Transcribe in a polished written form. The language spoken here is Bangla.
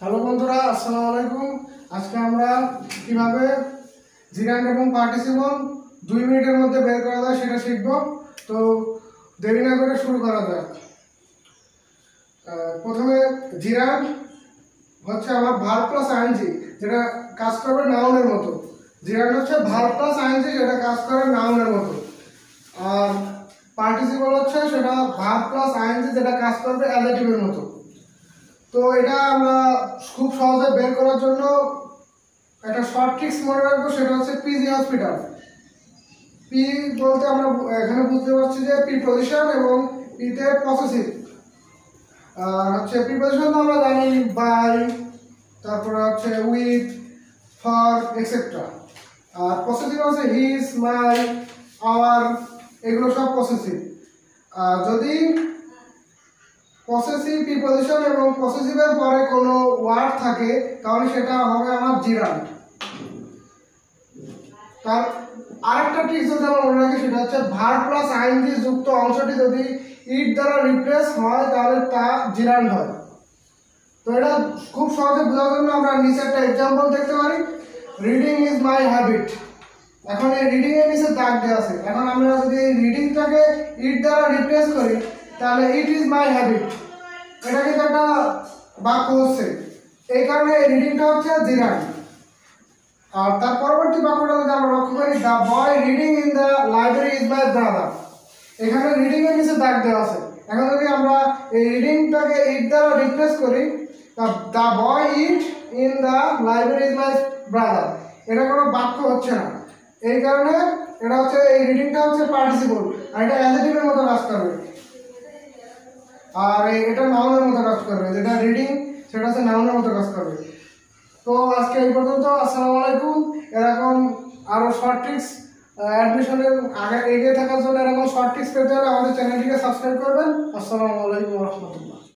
হ্যালো বন্ধুরা, আসসালামু আলাইকুম। আজকে আমরা কিভাবে জিরান্ড এবং পার্টিসিপল 2 মিনিটের মধ্যে বের করা যায় সেটা শিখব। তো দেরি না করে শুরু করা যাক। প্রথমে জিরান্ড হচ্ছে আমার ভার্ব প্লাস আইএনজি, যেটা কাজ করবে নাউনের মতো। জিরান্ড হচ্ছে ভার্ব প্লাস আইএনজি, যেটা কাজ করে নাউনের মতো। আর পার্টিসিপল হচ্ছে সেটা ভার্ব প্লাস আইএনজি, যেটা কাজ করবে অ্যাডজেক্টিভের মতো। তো এটা আমরা খুব সহজে বের করার জন্য একটা শর্ট ট্রিক্স মনে রাখবো, সেটা হচ্ছে পিজি হসপিটাল। পি বলতে আমরা এখানে বুঝতে পারছি যে প্রিপজিশন এবং পিতে পসেসিভ। আর হচ্ছে প্রিপজিশন তো আমরা জানি বাই, তারপরে হচ্ছে উইথ, ফর, এক্সেট্রা। আর পসেসিভ আছে হিজ, মাই, আওয়ার, এগুলো সব পসেসিভ। আর যদি পসেসিভ প্রিপজিশন এবং পসেসিভের পরে কোনো ওয়ার্ড থাকে তাহলে সেটা হবে আমার জিরান্ড। তার আরেকটা ট্রিক্স যদি আমরা মনে রাখি, সেটা হচ্ছে ভার্ব প্লাস আইএনজি যুক্ত অংশটি যদি ইট দ্বারা রিপ্লেস হয় তাহলে তা জিরান্ড হয়। তো এটা খুব সহজে বোঝার জন্য আমরা নিচে একটা এক্সাম্পল দেখতে পারি। Reading is my habit. এখন এই রিডিং এর নিচে দাগ দেওয়া আছে। এখন আমরা যদি এই রিডিংটাকে ইট দ্বারা রিপ্লেস করি তাহলে ইট ইজ মাই হ্যাবিট। এটা কিন্তু একটা বাক্য হচ্ছে, এই কারণে এই রিডিংটা হচ্ছে জিরান্ড। আর তার পরবর্তী বাক্যটা যদি আমরা লক্ষ্য করি, the boy reading in the library is my brother. এখানে রিডিং এর নিচে দাগ দেওয়া আছে। এখন যদি আমরা এই রিডিংটাকে ইট দ্বারা রিপ্লেস করি, the boy it in the library is my brother, এটা কোনো বাক্য হচ্ছে না। এই কারণে এটা হচ্ছে, এই রিডিংটা হচ্ছে পার্টিসিপল, আর এটা অ্যাডজেক্টিভের মতো কাজ করবে। আর এটা নাউনের মতো কাজ করবে, যেটা রিডিং সেটা হচ্ছে নাউনের মতো কাজ করবে। তো আজকে এই পর্যন্ত। আসসালামু আলাইকুম। এরকম আরও শর্ট ট্রিক্স অ্যাডমিশনের আগে এগিয়ে থাকার জন্য এরকম শর্ট ট্রিক্স পেতে হলে আমাদের চ্যানেলটিকে সাবস্ক্রাইব করবেন। আসসালামু আলাইকুম রহমতুল্লাহ।